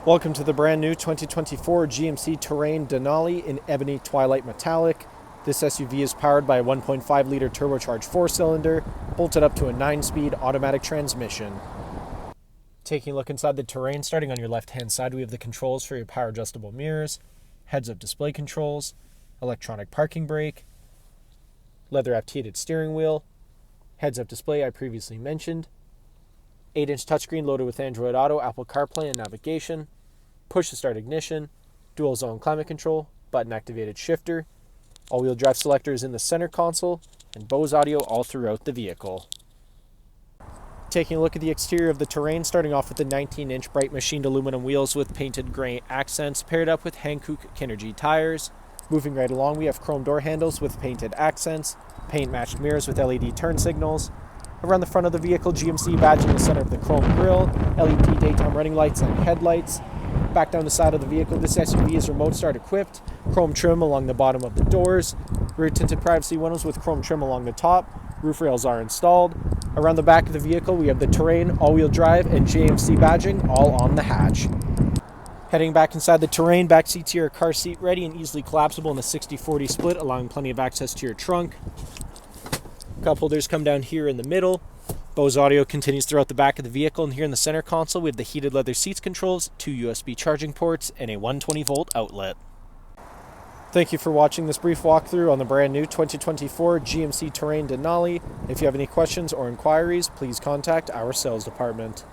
Welcome to the brand new 2024 GMC Terrain Denali in ebony twilight metallic. This SUV is powered by a 1.5-liter turbocharged 4-cylinder, bolted up to a 9-speed automatic transmission. Taking a look inside the Terrain, starting on your left-hand side, we have the controls for your power adjustable mirrors, heads-up display controls, electronic parking brake, leather-wrapped heated steering wheel, heads-up display I previously mentioned, 8-inch touchscreen loaded with Android Auto, Apple CarPlay, and navigation, push-to-start ignition, dual-zone climate control, button-activated shifter, all-wheel drive selector is in the center console, and Bose audio all throughout the vehicle. Taking a look at the exterior of the Terrain, starting off with the 19-inch bright machined aluminum wheels with painted gray accents, paired up with Hankook Kinergy tires. Moving right along, we have chrome door handles with painted accents, paint-matched mirrors with LED turn signals. Around the front of the vehicle, GMC badge in the center of the chrome grille, LED daytime running lights and headlights. Back down the side of the vehicle, this SUV is remote start equipped, chrome trim along the bottom of the doors, rear tinted privacy windows with chrome trim along the top, roof rails are installed. Around the back of the vehicle, we have the Terrain all-wheel drive and GMC badging all on the hatch. Heading back inside the Terrain, back seats here are car seat ready and easily collapsible in a 60-40 split, allowing plenty of access to your trunk. Cup holders come down here in the middle. Bose audio continues throughout the back of the vehicle, and here in the center console we have the heated leather seats controls, 2 USB charging ports, and a 120-volt outlet. Thank you for watching this brief walkthrough on the brand new 2024 GMC Terrain Denali. If you have any questions or inquiries, please contact our sales department.